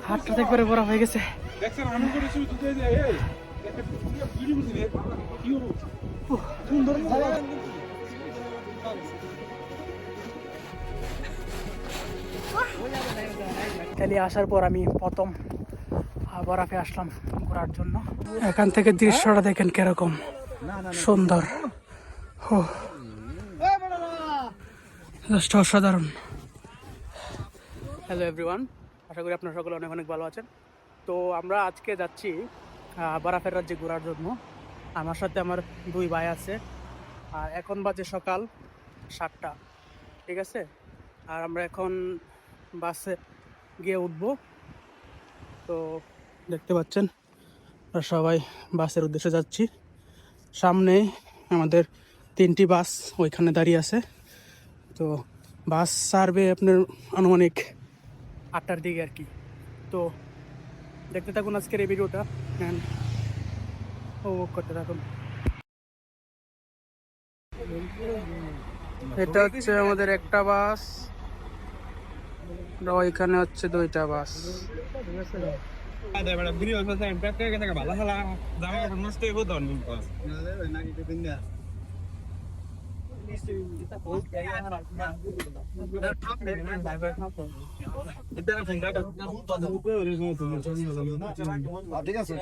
হাতটা একবারে বড় হয়ে গেছে। ইতালি আসার পর আমি প্রথম বরফে আসলাম ঘোরার জন্য। এখান থেকে দৃশ্যটা দেখেন কিরকম সুন্দর, জাস্ট অসাধারণ। হ্যালো এভরিওয়ান, আশা করি আপনারা সকলে অনেক অনেক ভালো আছেন। তো আমরা আজকে যাচ্ছি বরফের রাজ্যে ঘোরার জন্য। আমার সাথে আমার দুই ভাই আছে, আর এখন বাজে সকাল 7টা, ঠিক আছে। আর আমরা এখন বাসে গিয়ে উঠবো। তো দেখতে পাচ্ছেন আমরা সবাই বাসের উদ্দেশ্যে যাচ্ছি। সামনে আমাদের 3টি বাস ওইখানে দাঁড়িয়ে আছে। তো বাস ছাড়বে আপনার আনুমানিক 8টার দিকে আর কি। তো দেখতে থাকুন আজকের এই ভিডিওটা, উপভোগ করতে থাকুন। এটা হচ্ছে আমাদের একটা বাস, ওইখানে হচ্ছে 2টা বাস। ঠিক আছে।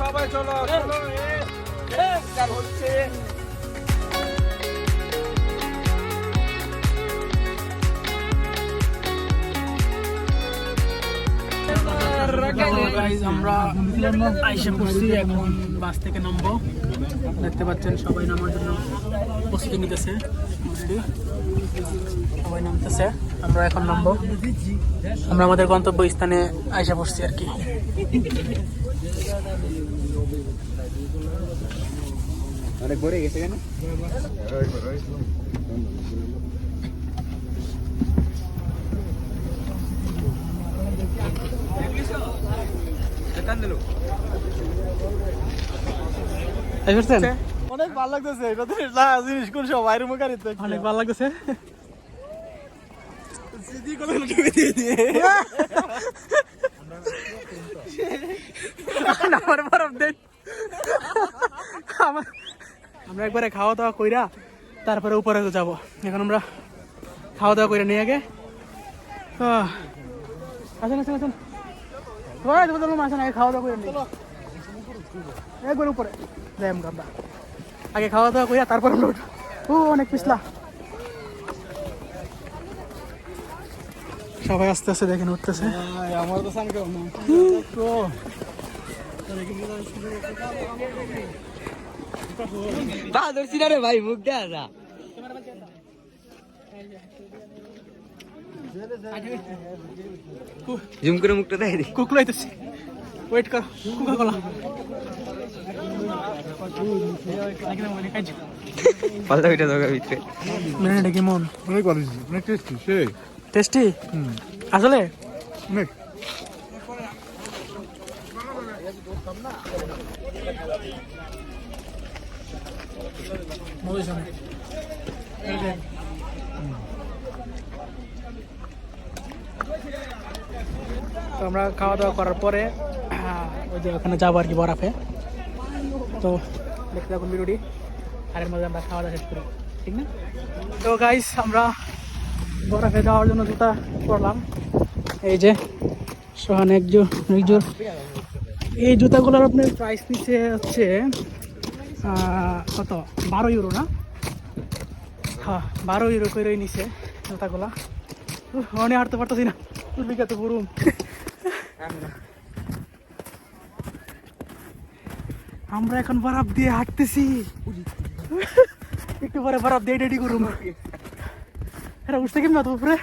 সবাই চলো হচ্ছে। আমরা আইসা পড়ছি, এখন বাস থেকে নামবো। দেখতে পাচ্ছেন সবাই নামার জন্য প্রস্তুতি নিতেছে, সবাই নামতেছে। আমরা এখন নামবো, আমরা আমাদের গন্তব্য স্থানে আইসা পড়ছি আর কি। অনেক ভরে গেছে কেন? অনেক ভালো লাগতেছে, জিনিস কোন সব বাইরের মুখে অনেক ভালো লাগতেছে। আমরা একবারে খাওয়া দাওয়া কইরা তারপরে উপরে যাব। এখন আমরা খাওয়া দাওয়া করে নিয়ে আগে আসেন আসেন আসেন আসেন, আগে খাওয়া দাওয়া করে নিই, একবার উপরে যাই আমরা। আগে খাওয়া দাওয়া কইরা তারপর আমরা উঠবো। অনেক পিছলা, সবাই আস্তে আস্তে দেখেন উঠতেছে। আমার তো ভাই মুখ দেয়া জুম করে মুখটা দেয় রে। কুক লাইতেছে, ওয়েট কর, কুকা কোলা পাল্টা ওইটা দরকার ভিতরে। মেনুটা কেমন? অনেক ভালো, অনেক টেস্টি। সেই টেস্টি আসলে। তো আমরা খাওয়া দাওয়া করার পরে ওই যে ওখানে যাবো আর কি বরফে। তো দেখতে থাকুন ভিডিওটি, আর এর মধ্যে আমরা খাওয়া দাওয়া শেষ করি, ঠিক না? তো গাইস আমরা বরফে যাওয়ার জন্য জুতা পরলাম। এই যে সোহান একজোর। এই জুতাগুলোর আপনার প্রাইস নিচ্ছে হচ্ছে কত, 12 ইউরো না? হ্যাঁ 12 ইউরো করে নিছে জুতাগুলা। অনেক হাঁটতে পারতেছি না, বিখ্যাত পুরুম। আমরা এখন বরফ দিয়ে হাঁটতেছি, একটু পরে বরফ দিয়ে রেডি করুম। এটা উঠতে কেমন তো উপরে?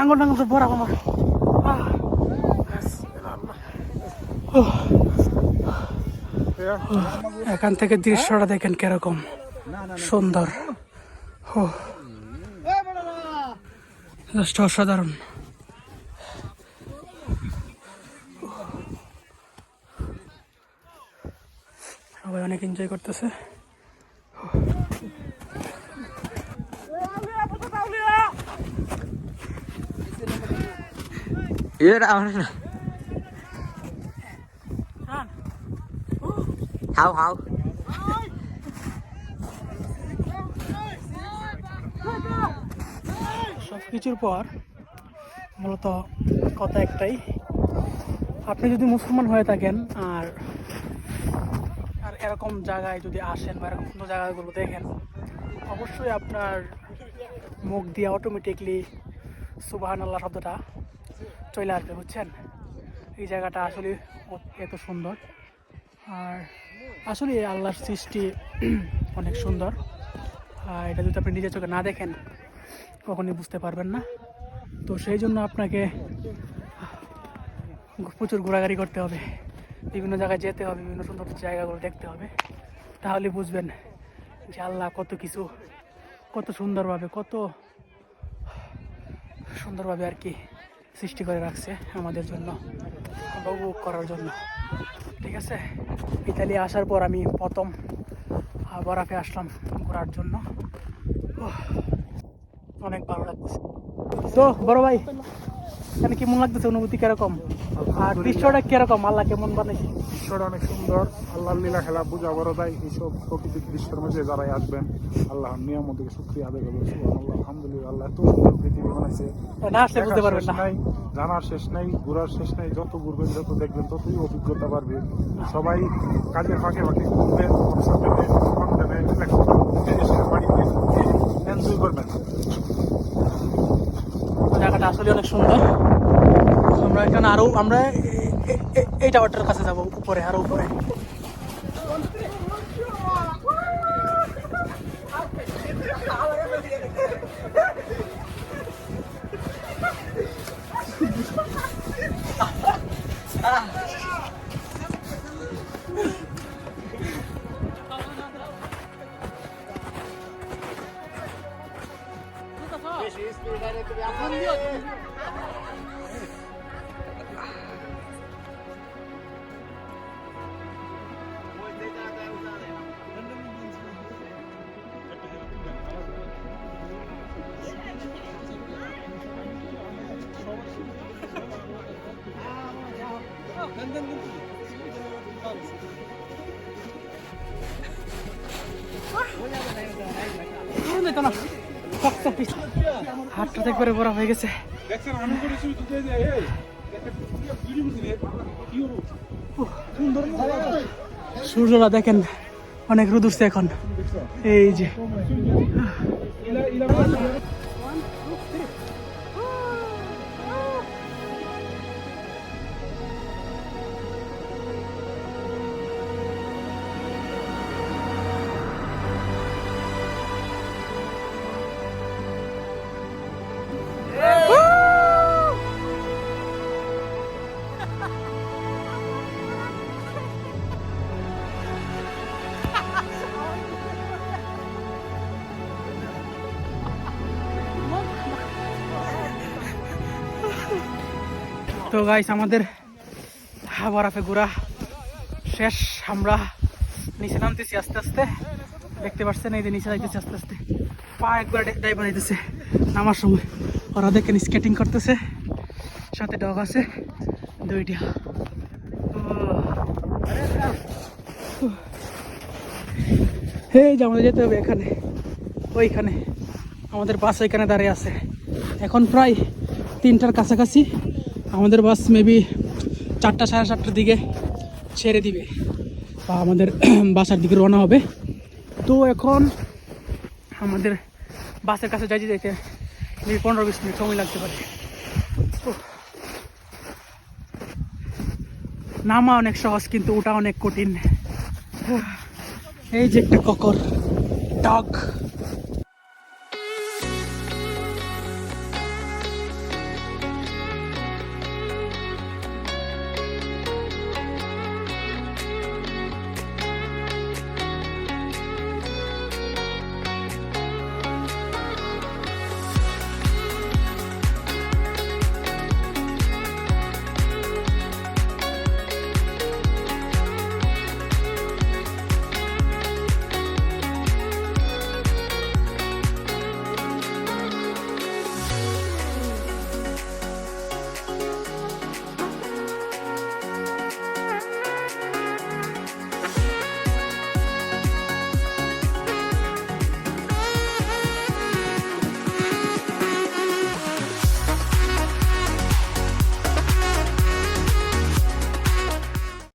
আঙুল টাঙ্গুল তো বরফ আমার। এখান থেকে দৃশ্যটা দেখেন কিরকম সুন্দর, জাস্ট অসাধারণ। সবাই অনেক এনজয় করতেছে। Hảo hảo. সব কিছুর পর মূলত কথা একটাই, আপনি যদি মুসলমান হয়ে থাকেন আর এরকম জায়গায় যদি আসেন বা এরকম সুন্দর জায়গাগুলো দেখেন, অবশ্যই আপনার মুখ দিয়ে অটোমেটিকলি সুবহানাল্লাহ শব্দটা চলে আসবে, বুঝছেন? এই জায়গাটা আসলে এত সুন্দর, আর আসলে আল্লাহর সৃষ্টি অনেক সুন্দর। এটা যদি আপনি নিজের চোখে না দেখেন কখনই বুঝতে পারবেন না। তো সেই জন্য আপনাকে প্রচুর ঘোরাঘুরি করতে হবে, বিভিন্ন জায়গায় যেতে হবে, বিভিন্ন সুন্দর জায়গাগুলো দেখতে হবে, তাহলে বুঝবেন যে আল্লাহ কত সুন্দরভাবে আর কি সৃষ্টি করে রাখছে আমাদের জন্য, উপভোগ করার জন্য। ঠিক আছে, ইতালি আসার পর আমি প্রথম বরফে আসলাম ঘোরার জন্য, অনেক ভালো লাগতেছে। তো বড় ভাই, এখানে কেমন লাগতেছে, অনুভূতি কিরকম, আর দৃশ্যটা কিরকম, আল্লাহ কেমন বানাইছে? দৃশ্যটা অনেক সুন্দর। আল্লাহর লীলা খেলা বোঝা বড় দেয়। এইসব প্রাকৃতিক দৃশ্যের মধ্যে যারাই আসবেন আল্লাহর নিয়ামতকে শুকরিয়া আদায় করবেন। সুবহানাল্লাহ, আলহামদুলিল্লাহ, আল্লাহ এত সুন্দর পৃথিবী বানাইছে, না আসলে বুঝতে পারবেন না। জানার শেষ নাই, ঘোরার শেষ নাই। যত ঘুরবেন, যত দেখবেন, ততই অভিজ্ঞতা বাড়বে। সবাই কাজের ফাঁকে ফাঁকে ঘুরবেন, বাড়িতে এনজয় করবেন। জায়গাটা আসলে অনেক সুন্দর। আমরা এখানে আমরা এই টাওয়ারটার কাছে যাবো, উপরে আরো উপরে। হাতটা তো একবারে বড় হয়ে গেছে। দেখছেন আমি করেছি দুধে যে এই একটা ভিডিও দিলে কি হলো সুন্দর সূর্যটা দেখেন অনেক রোদ উঠছে এখন। এই যে ইলা ইলা তো গাইস আমাদের বরফে ঘোরা শেষ। আমরা নিচে নামতেছি আস্তে আস্তে, দেখতে পাচ্ছেন এই যে নিচে যাইতেছি আস্তে আস্তে। পা একবার ড্রাইভার হইতেছে নামার সময়। ওরা দেখেন স্কেটিং করতেছে, সাথে ডগ আছে দুইটা। এই যে আমাদের যেতে হবে এখানে, ওইখানে আমাদের বাস ওইখানে দাঁড়িয়ে আছে। এখন প্রায় 3টার কাছাকাছি। আমাদের বাস মেবি 4টা সাড়ে 4টার দিকে ছেড়ে দিবে বা আমাদের বাসার দিকে রওনা হবে। তো এখন আমাদের বাসের কাছে যাইতে যাইতে মেবি 15-20 মিনিট সময় লাগতে পারে। নামা অনেক সহজ কিন্তু ওটা অনেক কঠিন। এই যে একটা ককর ডগ।